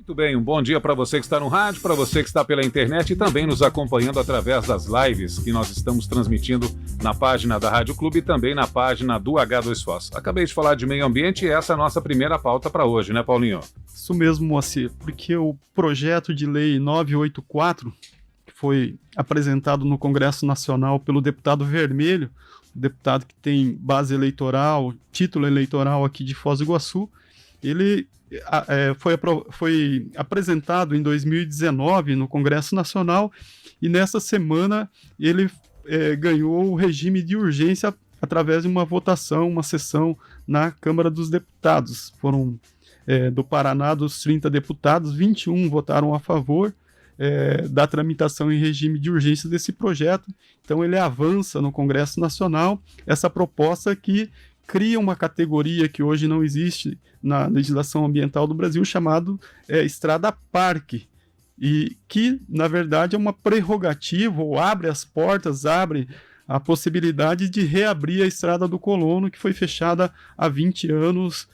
Muito bem, um bom dia para você que está no rádio, para você que está pela internet e também nos acompanhando através das lives que nós estamos transmitindo na página da Rádio Clube e também na página do H2 Foz. Acabei de falar de meio ambiente e essa é a nossa primeira pauta para hoje, né, Paulinho? Isso mesmo, Moacir, porque o projeto de lei 984, que foi apresentado no Congresso Nacional pelo deputado Vermelho, deputado que tem base eleitoral, título eleitoral aqui de Foz do Iguaçu, ele foi apresentado em 2019 no Congresso Nacional e nessa semana ele ganhou o regime de urgência através de uma votação, uma sessão na Câmara dos Deputados. Foram do Paraná, dos 30 deputados, 21 votaram a favor da tramitação em regime de urgência desse projeto. Então ele avança no Congresso Nacional essa proposta que cria uma categoria que hoje não existe na legislação ambiental do Brasil, chamado Estrada Parque, e que, na verdade, é uma prerrogativa, ou abre as portas, abre a possibilidade de reabrir a Estrada do Colono, que foi fechada há 20 anos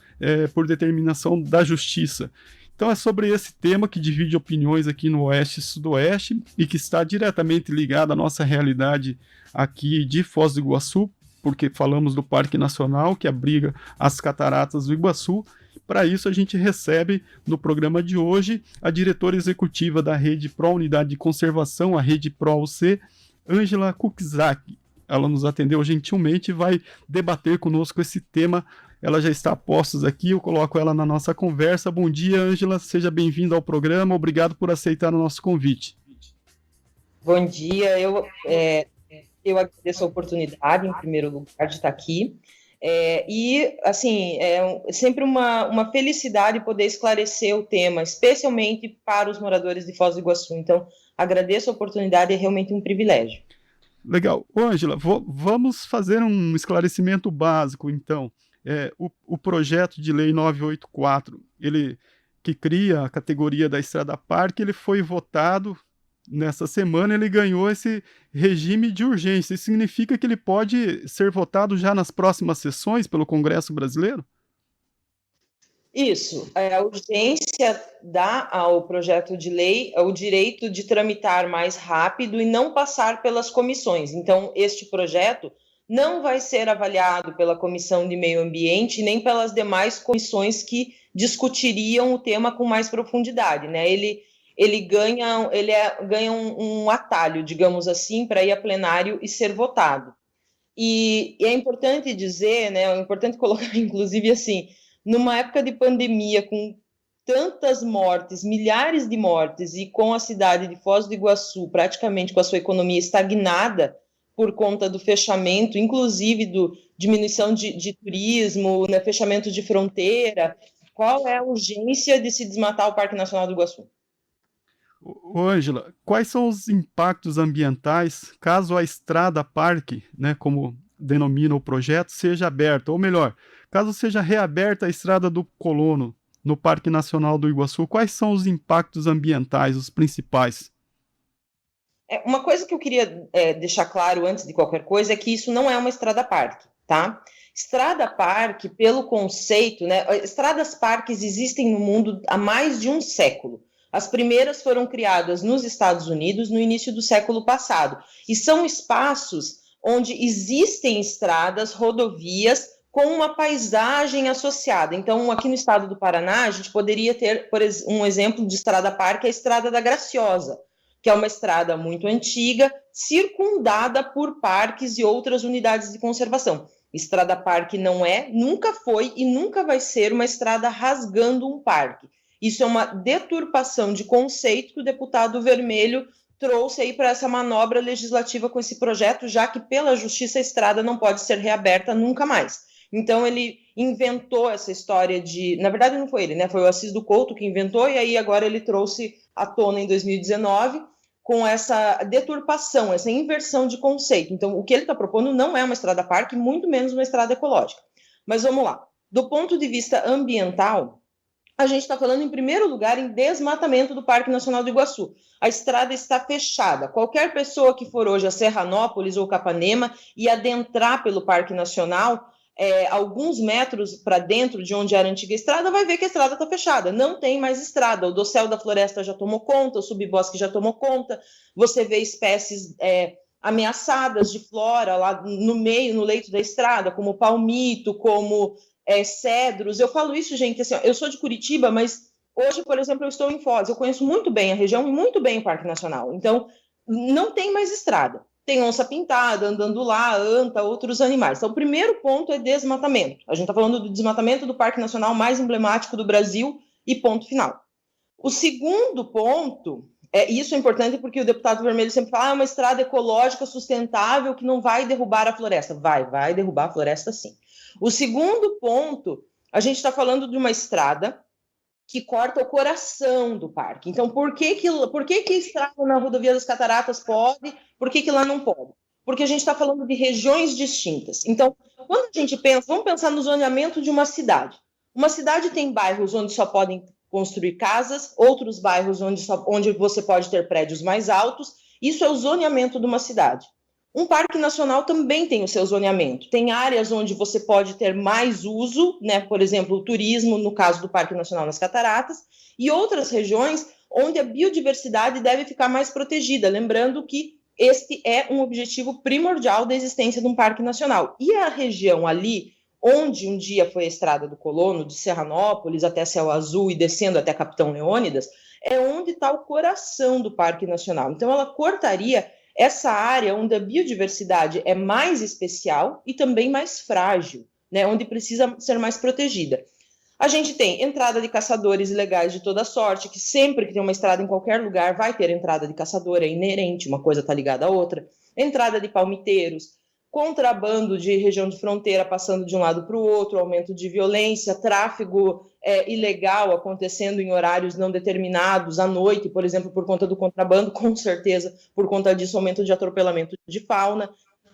por determinação da Justiça. Então é sobre esse tema que divide opiniões aqui no Oeste e Sudoeste e que está diretamente ligado à nossa realidade aqui de Foz do Iguaçu, porque falamos do Parque Nacional, que abriga as Cataratas do Iguaçu. Para isso, a gente recebe no programa de hoje a diretora executiva da Rede Pro Unidade de Conservação, a Rede Pro UC, Ângela Kukzak. Ela nos atendeu gentilmente e vai debater conosco esse tema. Ela já está a postos aqui, eu coloco ela na nossa conversa. Bom dia, Ângela, seja bem-vinda ao programa, obrigado por aceitar o nosso convite. Bom dia, eu agradeço a oportunidade, em primeiro lugar, de estar aqui. E, assim, é sempre uma felicidade poder esclarecer o tema, especialmente para os moradores de Foz do Iguaçu. Então, agradeço a oportunidade, é realmente um privilégio. Legal. Ângela, vamos fazer um esclarecimento básico, então. O projeto de lei 984, ele que cria a categoria da Estrada Parque, ele foi votado nessa semana, ele ganhou esse regime de urgência. Isso significa que ele pode ser votado já nas próximas sessões pelo Congresso Brasileiro? Isso. A urgência dá ao projeto de lei o direito de tramitar mais rápido e não passar pelas comissões. Então, este projeto não vai ser avaliado pela Comissão de Meio Ambiente nem pelas demais comissões que discutiriam o tema com mais profundidade, né? Ele ganha um atalho, digamos assim, para ir a plenário e ser votado. E é importante dizer, né, é importante colocar, inclusive, assim, numa época de pandemia, com tantas mortes, milhares de mortes, e com a cidade de Foz do Iguaçu praticamente com a sua economia estagnada por conta do fechamento, inclusive diminuição de turismo, né, fechamento de fronteira, qual é a urgência de se desmatar o Parque Nacional do Iguaçu? Ângela, quais são os impactos ambientais caso a Estrada Parque, né, como denomina o projeto, seja aberta? Ou melhor, caso seja reaberta a Estrada do Colono no Parque Nacional do Iguaçu, quais são os impactos ambientais, os principais? Uma coisa que eu queria deixar claro antes de qualquer coisa é que isso não é uma estrada parque, tá? Estrada parque, pelo conceito, né? Estradas parques existem no mundo há mais de um século. As primeiras foram criadas nos Estados Unidos no início do século passado e são espaços onde existem estradas, rodovias com uma paisagem associada. Então, aqui no estado do Paraná, a gente poderia ter, por um exemplo de estrada parque, a Estrada da Graciosa, que é uma estrada muito antiga, circundada por parques e outras unidades de conservação. Estrada parque não é, nunca foi e nunca vai ser uma estrada rasgando um parque. Isso é uma deturpação de conceito que o deputado Vermelho trouxe aí para essa manobra legislativa com esse projeto, já que pela justiça a estrada não pode ser reaberta nunca mais. Então ele inventou essa história de... Na verdade não foi ele, né? Foi o Assis do Couto que inventou e aí agora ele trouxe à tona em 2019 com essa deturpação, essa inversão de conceito. Então, o que ele está propondo não é uma estrada parque, muito menos uma estrada ecológica. Mas vamos lá. Do ponto de vista ambiental, a gente está falando, em primeiro lugar, em desmatamento do Parque Nacional do Iguaçu. A estrada está fechada. Qualquer pessoa que for hoje a Serranópolis ou Capanema e adentrar pelo Parque Nacional alguns metros para dentro de onde era a antiga estrada, vai ver que a estrada está fechada. Não tem mais estrada. O dossel da floresta já tomou conta, o subbosque já tomou conta. Você vê espécies ameaçadas de flora lá no meio, no leito da estrada, como palmito, como cedros. Eu falo isso, gente, assim, eu sou de Curitiba, mas hoje, por exemplo, eu estou em Foz. Eu conheço muito bem a região e muito bem o Parque Nacional. Então, não tem mais estrada. Tem onça-pintada andando lá, anta, outros animais. Então, o primeiro ponto é desmatamento. A gente está falando do desmatamento do Parque Nacional mais emblemático do Brasil e ponto final. O segundo ponto, isso é importante porque o deputado Vermelho sempre fala uma estrada ecológica sustentável que não vai derrubar a floresta. Vai derrubar a floresta sim. O segundo ponto, a gente está falando de uma estrada que corta o coração do parque. Então, por que estrada na rodovia das Cataratas pode, por que lá não pode? Porque a gente está falando de regiões distintas. Então, quando a gente pensa, vamos pensar no zoneamento de uma cidade. Uma cidade tem bairros onde só podem construir casas, outros bairros onde você pode ter prédios mais altos. Isso é o zoneamento de uma cidade. Um parque nacional também tem o seu zoneamento. Tem áreas onde você pode ter mais uso, né? Por exemplo, o turismo, no caso do Parque Nacional nas Cataratas, e outras regiões onde a biodiversidade deve ficar mais protegida. Lembrando que este é um objetivo primordial da existência de um parque nacional. E a região ali, onde um dia foi a Estrada do Colono, de Serranópolis até Céu Azul e descendo até Capitão Leônidas, é onde está o coração do Parque Nacional. Então, ela cortaria essa área onde a biodiversidade é mais especial e também mais frágil, né, onde precisa ser mais protegida. A gente tem entrada de caçadores ilegais de toda sorte, que sempre que tem uma estrada em qualquer lugar vai ter entrada de caçador, é inerente, uma coisa está ligada à outra. Entrada de palmiteiros, contrabando de região de fronteira passando de um lado para o outro, aumento de violência, tráfego ilegal acontecendo em horários não determinados, à noite, por exemplo, por conta do contrabando, com certeza, por conta disso, aumento de atropelamento de fauna.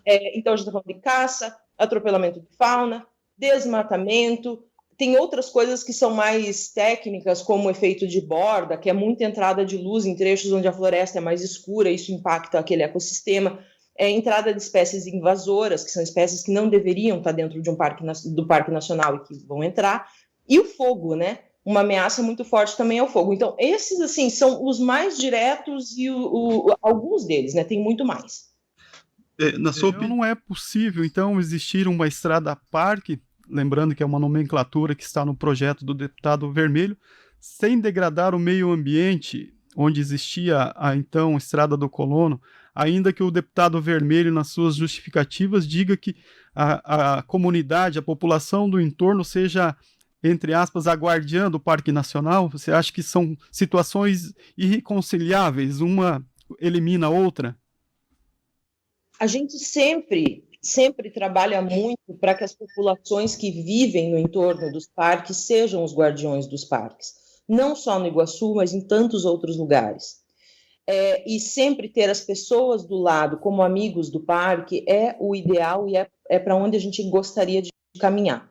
Então, a gente está falando de caça, atropelamento de fauna, desmatamento. Tem outras coisas que são mais técnicas, como o efeito de borda, que é muita entrada de luz em trechos onde a floresta é mais escura, isso impacta aquele ecossistema. Entrada de espécies invasoras, que são espécies que não deveriam estar dentro de do Parque Nacional e que vão entrar. E o fogo, né? Uma ameaça muito forte também é o fogo. Então, esses, assim, são os mais diretos e alguns deles, né? Tem muito mais. Na sua opinião, não é possível, então, existir uma estrada-parque, lembrando que é uma nomenclatura que está no projeto do deputado Vermelho, sem degradar o meio ambiente onde existia a, então, Estrada do Colono, ainda que o deputado Vermelho, nas suas justificativas, diga que a comunidade, a população do entorno seja, entre aspas, a guardiã do Parque Nacional? Você acha que são situações irreconciliáveis, uma elimina a outra? A gente sempre trabalha muito para que as populações que vivem no entorno dos parques sejam os guardiões dos parques, não só no Iguaçu, mas em tantos outros lugares. E sempre ter as pessoas do lado como amigos do parque é o ideal e é para onde a gente gostaria de caminhar.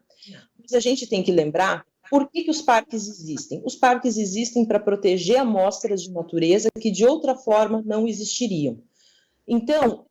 Mas a gente tem que lembrar por que os parques existem. Os parques existem para proteger amostras de natureza que de outra forma não existiriam. Então,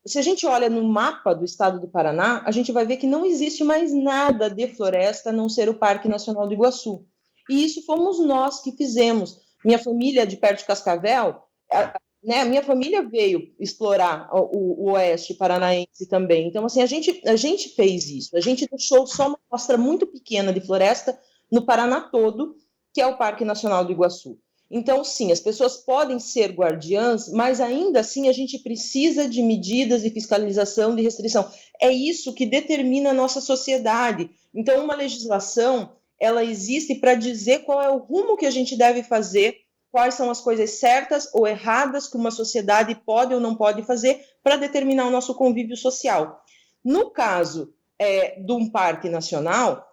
se a gente olha no mapa do estado do Paraná, a gente vai ver que não existe mais nada de floresta a não ser o Parque Nacional do Iguaçu. E isso fomos nós que fizemos. Minha família de perto de Cascavel, a minha família veio explorar o oeste paranaense também. Então, assim, a gente fez isso. A gente deixou só uma amostra muito pequena de floresta no Paraná todo, que é o Parque Nacional do Iguaçu. Então, sim, as pessoas podem ser guardiãs, mas ainda assim a gente precisa de medidas de fiscalização, de restrição. É isso que determina a nossa sociedade. Então, uma legislação, ela existe para dizer qual é o rumo que a gente deve fazer, quais são as coisas certas ou erradas que uma sociedade pode ou não pode fazer para determinar o nosso convívio social. No caso de um parque nacional,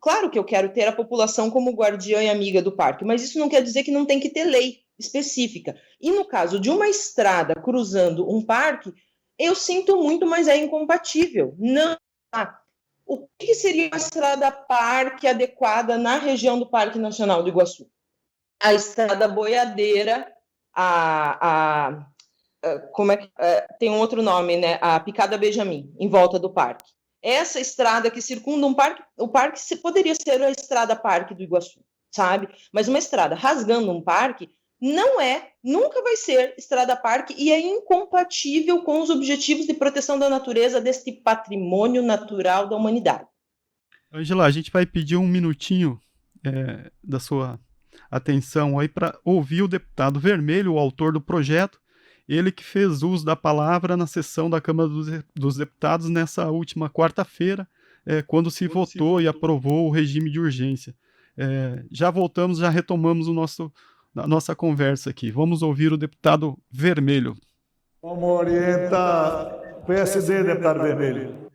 claro que eu quero ter a população como guardiã e amiga do parque, mas isso não quer dizer que não tem que ter lei específica. E no caso de uma estrada cruzando um parque, eu sinto muito, mas é incompatível. Não. O que seria uma estrada-parque adequada na região do Parque Nacional do Iguaçu? A estrada boiadeira, como tem um outro nome, né? A Picada Benjamin, em volta do parque. essa estrada que circunda um parque, o parque poderia ser a estrada Parque do Iguaçu, sabe? Mas uma estrada rasgando um parque nunca vai ser estrada parque e é incompatível com os objetivos de proteção da natureza deste patrimônio natural da humanidade. Ângela, a gente vai pedir um minutinho da sua atenção aí para ouvir o deputado Vermelho, o autor do projeto, ele que fez uso da palavra na sessão da Câmara dos Deputados nessa última quarta-feira, quando se votou e aprovou o regime de urgência. Já voltamos, já retomamos a nossa conversa aqui. Vamos ouvir o deputado Vermelho. Como orienta o PSD, deputado Vermelho?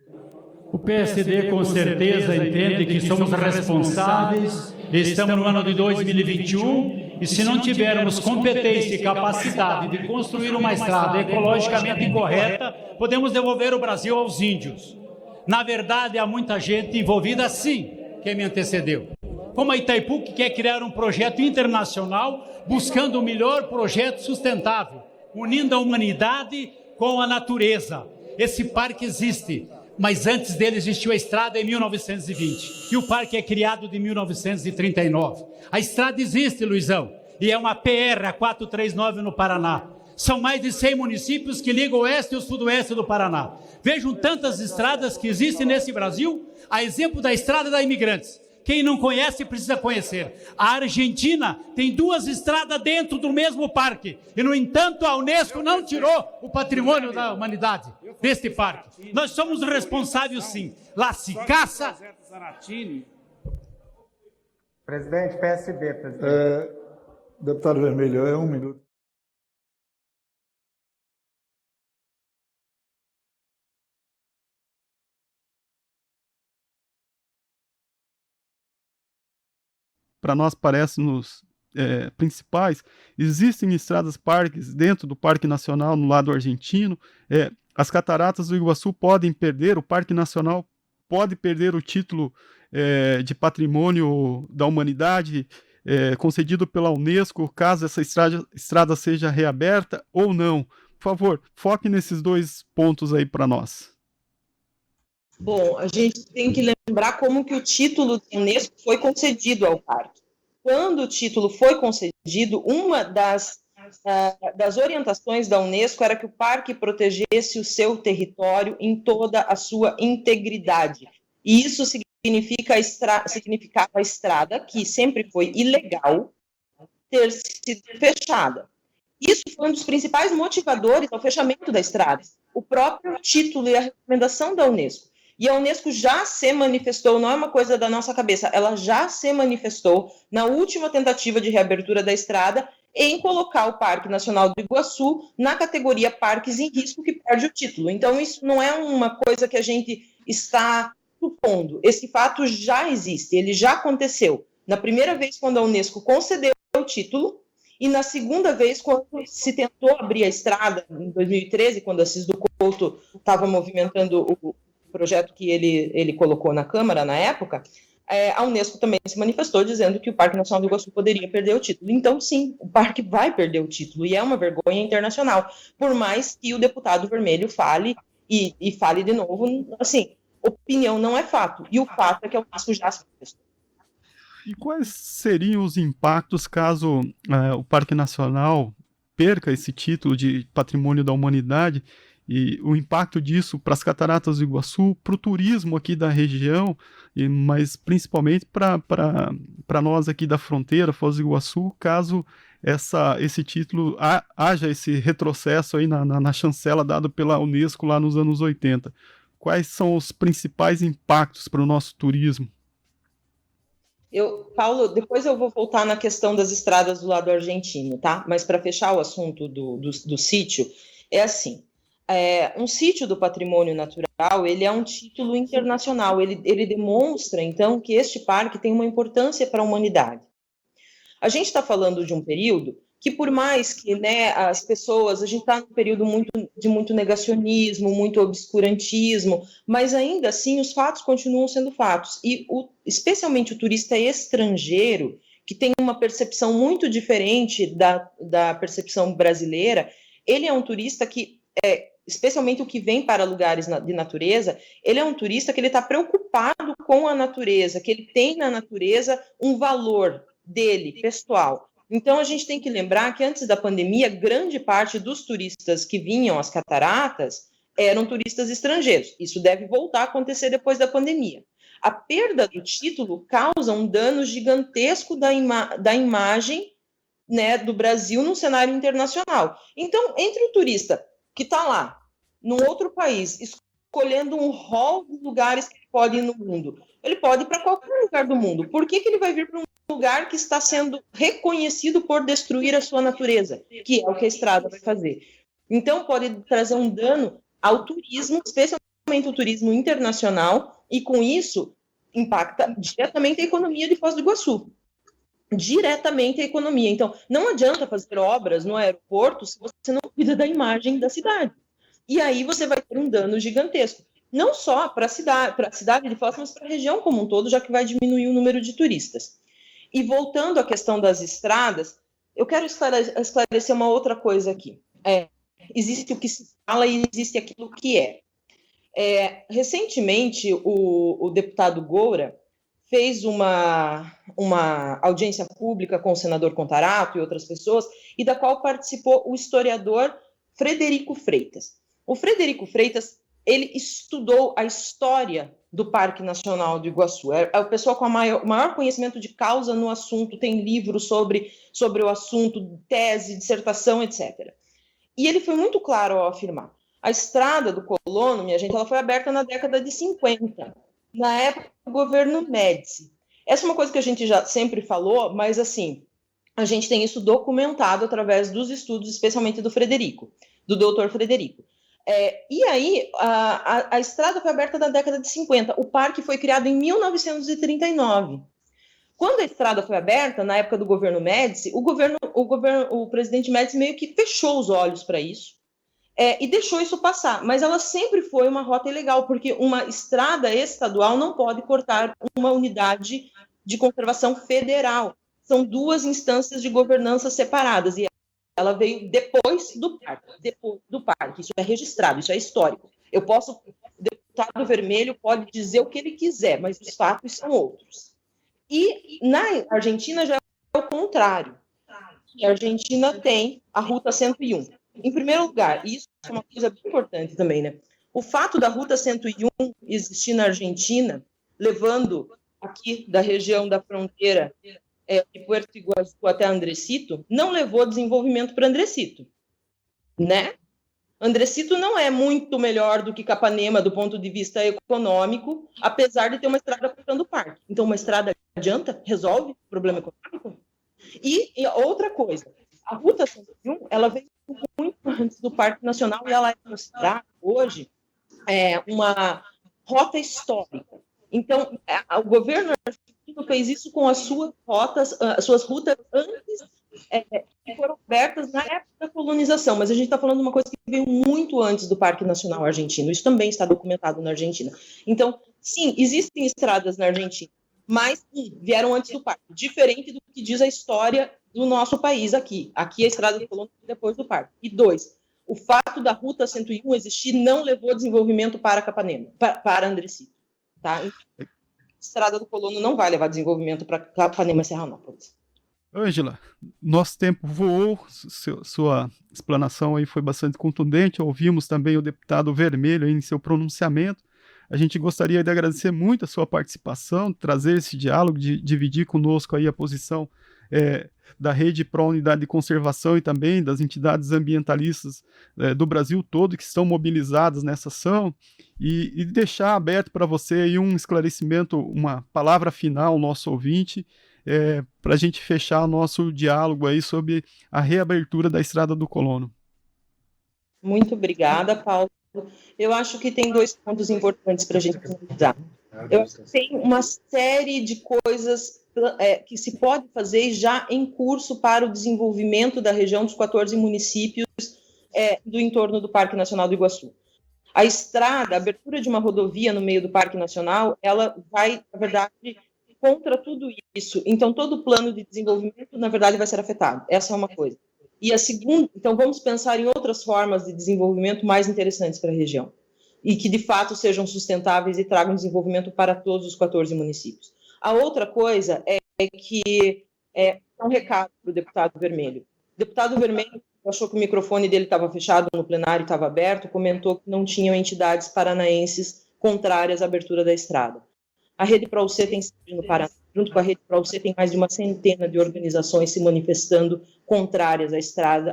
O PSD com certeza entende que somos responsáveis, estamos no ano de 2021 e se não tivermos competência e capacidade de construir uma estrada ecologicamente correta, podemos devolver o Brasil aos índios. Na verdade, há muita gente envolvida, sim, que me antecedeu. Como a Itaipu, que quer criar um projeto internacional buscando o melhor projeto sustentável, unindo a humanidade com a natureza. Esse parque existe, mas antes dele existiu a estrada em 1920, e o parque é criado de 1939. A estrada existe, Luizão, e é uma PR, a 439 no Paraná. São mais de 100 municípios que ligam o oeste e o sudoeste do Paraná. Vejam tantas estradas que existem nesse Brasil, a exemplo da Estrada da Imigrantes. Quem não conhece precisa conhecer. A Argentina tem 2 estradas dentro do mesmo parque. E, no entanto, a Unesco não tirou o patrimônio da humanidade deste parque. Nós somos responsáveis, sim. Lá se caça. Presidente, PSD, presidente. Deputado Vermelho, 1 minuto. Para nós parece-nos principais, existem estradas parques dentro do Parque Nacional no lado argentino, as cataratas do Iguaçu podem perder, o Parque Nacional pode perder o título de patrimônio da humanidade concedido pela Unesco, caso essa estrada seja reaberta ou não. Por favor, foque nesses 2 pontos aí para nós. Bom, a gente tem que lembrar como que o título da Unesco foi concedido ao parque. Quando o título foi concedido, uma das orientações da Unesco era que o parque protegesse o seu território em toda a sua integridade. E isso significava a estrada, que sempre foi ilegal, ter sido fechada. Isso foi um dos principais motivadores ao fechamento da estrada, o próprio título e a recomendação da Unesco. E a Unesco já se manifestou, não é uma coisa da nossa cabeça, ela já se manifestou na última tentativa de reabertura da estrada em colocar o Parque Nacional do Iguaçu na categoria Parques em Risco, que perde o título. Então, isso não é uma coisa que a gente está supondo. Esse fato já existe, ele já aconteceu. Na primeira vez, quando a Unesco concedeu o título, e na segunda vez, quando se tentou abrir a estrada, em 2013, quando a Assis do Couto estava movimentando o projeto que ele colocou na Câmara na época, a Unesco também se manifestou dizendo que o Parque Nacional do Iguaçu poderia perder o título. Então, sim, o parque vai perder o título, e é uma vergonha internacional, por mais que o deputado Vermelho fale, e fale de novo, assim, opinião não é fato, e o fato é que a Unesco já se manifestou. E quais seriam os impactos caso o Parque Nacional perca esse título de Patrimônio da Humanidade, e o impacto disso para as Cataratas do Iguaçu, para o turismo aqui da região, mas principalmente para nós aqui da fronteira, Foz do Iguaçu, caso esse título haja esse retrocesso aí na chancela dado pela Unesco lá nos anos 80. Quais são os principais impactos para o nosso turismo? Paulo, depois eu vou voltar na questão das estradas do lado argentino, tá? Mas para fechar o assunto do sítio, é assim, um sítio do patrimônio natural, ele é um título internacional, ele demonstra, então, que este parque tem uma importância para a humanidade. A gente está falando de um período que, por mais que, né, as pessoas, a gente está num período de muito negacionismo, muito obscurantismo, mas ainda assim os fatos continuam sendo fatos, e especialmente o turista estrangeiro, que tem uma percepção muito diferente da percepção brasileira, ele é um turista que especialmente o que vem para lugares de natureza, ele é um turista que ele está preocupado com a natureza, que ele tem na natureza um valor dele, pessoal. Então, a gente tem que lembrar que antes da pandemia, grande parte dos turistas que vinham às cataratas eram turistas estrangeiros. Isso deve voltar a acontecer depois da pandemia. A perda do título causa um dano gigantesco da imagem, né, do Brasil no cenário internacional. Então, entre o turista que está lá, num outro país, escolhendo um rol de lugares que ele pode ir no mundo, ele pode ir para qualquer lugar do mundo. Por que ele vai vir para um lugar que está sendo reconhecido por destruir a sua natureza, que é o que a estrada vai fazer? Então, pode trazer um dano ao turismo, especialmente o turismo internacional, e com isso impacta diretamente a economia de Foz do Iguaçu. Diretamente a economia. Então, não adianta fazer obras no aeroporto se você não cuida da imagem da cidade. E aí você vai ter um dano gigantesco. Não só para a cidade de Foz, mas para a região como um todo, já que vai diminuir o número de turistas. E voltando à questão das estradas, eu quero esclarecer uma outra coisa aqui. Existe o que se fala e existe aquilo que é. Recentemente, o deputado Goura fez uma audiência pública com o senador Contarato e outras pessoas, e da qual participou o historiador Frederico Freitas. O Frederico Freitas, ele estudou a história do Parque Nacional do Iguaçu. É o pessoal com o maior conhecimento de causa no assunto, tem livros sobre o assunto, tese, dissertação, etc. E ele foi muito claro ao afirmar: a estrada do Colono, minha gente, ela foi aberta na década de 50, na época do governo Médici. Essa é uma coisa que a gente já sempre falou, mas assim, a gente tem isso documentado através dos estudos, especialmente do doutor Frederico. E aí, a estrada foi aberta na década de 50, o parque foi criado em 1939. Quando a estrada foi aberta, na época do governo Médici, o presidente Médici meio que fechou os olhos para isso, e deixou isso passar, mas ela sempre foi uma rota ilegal, porque uma estrada estadual não pode cortar uma unidade de conservação federal. São duas instâncias de governança separadas, e ela veio depois do parque. Isso é registrado, isso é histórico. O deputado Vermelho pode dizer o que ele quiser, mas os fatos são outros. E na Argentina já é o contrário. A Argentina tem a Ruta 101. Em primeiro lugar, isso é uma coisa bem importante também, né? O fato da Ruta 101 existir na Argentina, levando aqui da região da fronteira de Puerto Iguaçu até Andresito, não levou desenvolvimento para Andresito, né? Andresito não é muito melhor do que Capanema do ponto de vista econômico, apesar de ter uma estrada cortando o parque. Então, uma estrada adianta? Resolve o problema econômico? E outra coisa, a Ruta 101, ela veio muito antes do Parque Nacional e ela é considerada hoje uma rota histórica. Então, o governo argentino fez isso com as suas rotas antes que foram abertas na época da colonização, mas a gente está falando de uma coisa que veio muito antes do Parque Nacional Argentino. Isso também está documentado na Argentina. Então, sim, existem estradas na Argentina, mas vieram antes do parque, diferente do que diz a história do nosso país aqui. Aqui a estrada do Colono depois do parque. E 2, o fato da Ruta 101 existir não levou desenvolvimento para Capanema, para Andresito. Tá? Então, a estrada do Colono não vai levar desenvolvimento para Capanema e Serranópolis. Ângela, nosso tempo voou, sua explanação aí foi bastante contundente, ouvimos também o deputado Vermelho aí em seu pronunciamento. A gente gostaria de agradecer muito a sua participação, trazer esse diálogo, de dividir conosco aí a posição da Rede Pro Unidade de Conservação e também das entidades ambientalistas do Brasil todo que estão mobilizadas nessa ação, e deixar aberto para você aí um esclarecimento, uma palavra final ao nosso ouvinte, para a gente fechar o nosso diálogo aí sobre a reabertura da Estrada do Colono. Muito obrigada, Paulo. Eu acho que tem 2 pontos importantes para a gente analisar. Eu acho que tem uma série de coisas que se pode fazer já em curso para o desenvolvimento da região dos 14 municípios do entorno do Parque Nacional do Iguaçu. A estrada, a abertura de uma rodovia no meio do Parque Nacional, ela vai, na verdade, contra tudo isso. Então, todo o plano de desenvolvimento, na verdade, vai ser afetado. Essa é uma coisa. E a segunda, então vamos pensar em outras formas de desenvolvimento mais interessantes para a região e que de fato sejam sustentáveis e tragam desenvolvimento para todos os 14 municípios. A outra coisa é que um recado para o deputado Vermelho. O deputado Vermelho achou que o microfone dele estava fechado no plenário, estava aberto, comentou que não tinham entidades paranaenses contrárias à abertura da estrada. A Rede Praucê tem sede no Paraná. Junto com a Rede Praucê tem mais de uma centena de organizações se manifestando contrárias à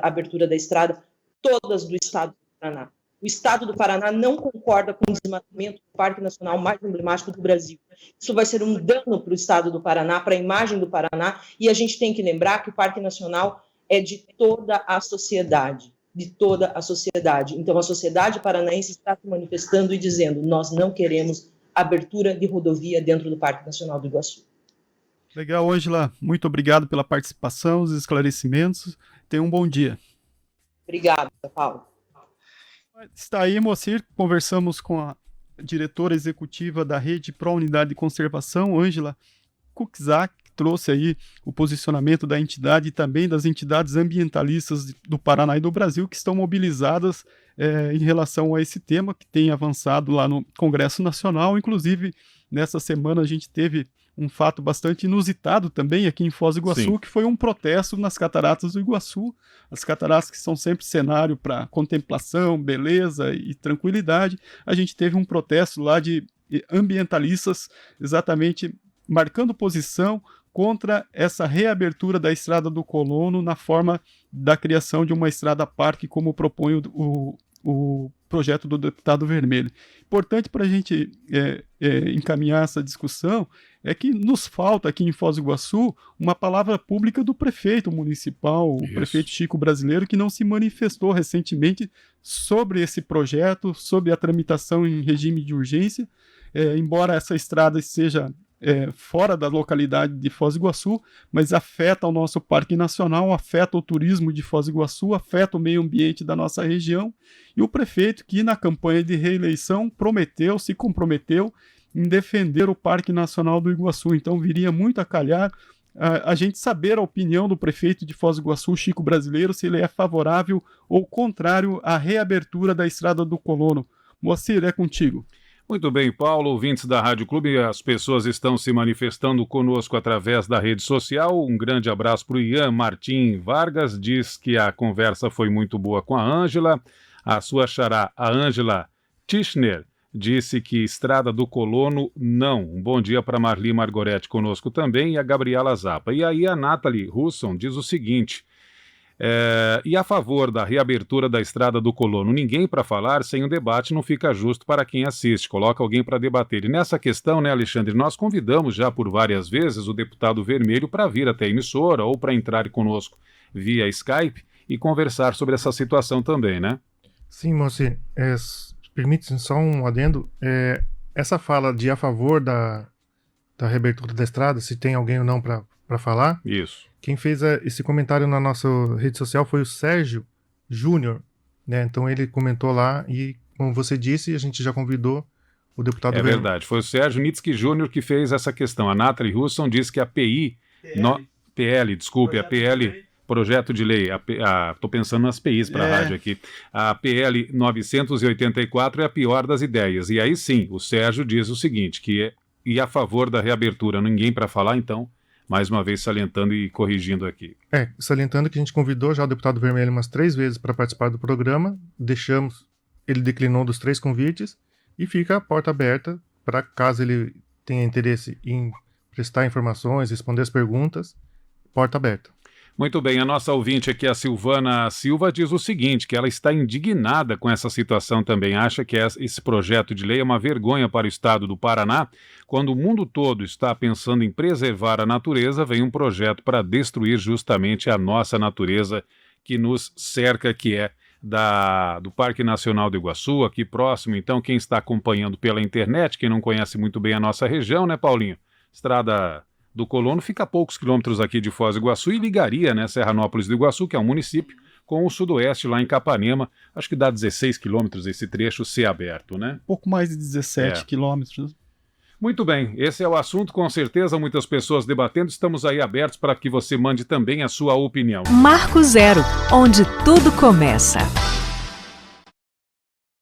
abertura da estrada, todas do estado do Paraná. O estado do Paraná não concorda com o desmatamento do Parque Nacional mais emblemático do Brasil. Isso vai ser um dano para o estado do Paraná, para a imagem do Paraná, e a gente tem que lembrar que o Parque Nacional é de toda a sociedade, Então, a sociedade paranaense está se manifestando e dizendo: nós não queremos abertura de rodovia dentro do Parque Nacional do Iguaçu. Legal, Ângela. Muito obrigado pela participação, os esclarecimentos. Tenha um bom dia. Obrigada, Paulo. Está aí, Moacir. Conversamos com a diretora executiva da Rede Pro Unidade de Conservação, Ângela Kuczak, que trouxe aí o posicionamento da entidade e também das entidades ambientalistas do Paraná e do Brasil que estão mobilizadas em relação a esse tema, que tem avançado lá no Congresso Nacional. Inclusive, nessa semana a gente teve um fato bastante inusitado também aqui em Foz do Iguaçu, Sim. que foi um protesto nas cataratas do Iguaçu. As cataratas que são sempre cenário para contemplação, beleza e tranquilidade. A gente teve um protesto lá de ambientalistas exatamente marcando posição contra essa reabertura da Estrada do Colono na forma da criação de uma estrada-parque, como propõe o projeto do deputado Vermelho. Importante para a gente encaminhar essa discussão é que nos falta aqui em Foz do Iguaçu uma palavra pública do prefeito municipal, o prefeito Chico Brasileiro, que não se manifestou recentemente sobre esse projeto, sobre a tramitação em regime de urgência, embora essa estrada seja fora da localidade de Foz do Iguaçu, mas afeta o nosso Parque Nacional, afeta o turismo de Foz do Iguaçu, afeta o meio ambiente da nossa região, e o prefeito que na campanha de reeleição se comprometeu em defender o Parque Nacional do Iguaçu. Então viria muito a calhar a gente saber a opinião do prefeito de Foz do Iguaçu, Chico Brasileiro, se ele é favorável ou contrário à reabertura da Estrada do Colono. Moacir, é contigo. Muito bem, Paulo, ouvintes da Rádio Clube, as pessoas estão se manifestando conosco através da rede social. Um grande abraço para o Ian Martim Vargas, diz que a conversa foi muito boa com a Ângela. A sua xará, a Ângela Tischner, disse que Estrada do Colono não. Um bom dia para Marli Margoretti conosco também e a Gabriela Zappa. E aí a Nathalie Husson diz o seguinte: e a favor da reabertura da Estrada do Colono, ninguém para falar, sem o debate não fica justo para quem assiste, coloca alguém para debater. E nessa questão, né, Alexandre, nós convidamos já por várias vezes o deputado Vermelho para vir até a emissora ou para entrar conosco via Skype e conversar sobre essa situação também, né? Sim, Moacir, permite só um adendo, essa fala de a favor da reabertura da estrada, se tem alguém ou não para falar. Isso. Quem fez esse comentário na nossa rede social foi o Sérgio Júnior, né? Então ele comentou lá e, como você disse, a gente já convidou o deputado... É verdade, foi o Sérgio Nitsky Júnior que fez essa questão. A Nathalie Husson disse que a projeto de lei, estou pensando nas PIs para a rádio aqui, a PL 984 é a pior das ideias. E aí sim, o Sérgio diz o seguinte, que e a favor da reabertura, ninguém para falar, então... Mais uma vez salientando e corrigindo aqui. Salientando que a gente convidou já o deputado Vermelho umas 3 vezes para participar do programa, ele declinou dos 3 convites e fica a porta aberta para caso ele tenha interesse em prestar informações, responder as perguntas, porta aberta. Muito bem, a nossa ouvinte aqui, a Silvana Silva, diz o seguinte, que ela está indignada com essa situação também, acha que esse projeto de lei é uma vergonha para o estado do Paraná. Quando o mundo todo está pensando em preservar a natureza, vem um projeto para destruir justamente a nossa natureza que nos cerca, que é do Parque Nacional do Iguaçu, aqui próximo. Então, quem está acompanhando pela internet, quem não conhece muito bem a nossa região, né, Paulinho? Estrada do Colono fica a poucos quilômetros aqui de Foz do Iguaçu e ligaria, né, Serranópolis do Iguaçu, que é um município, com o sudoeste lá em Capanema. Acho que dá 16 quilômetros esse trecho ser aberto, né? Pouco mais de 17 quilômetros. Muito bem, esse é o assunto, com certeza muitas pessoas debatendo, estamos aí abertos para que você mande também a sua opinião. Marco Zero, onde tudo começa.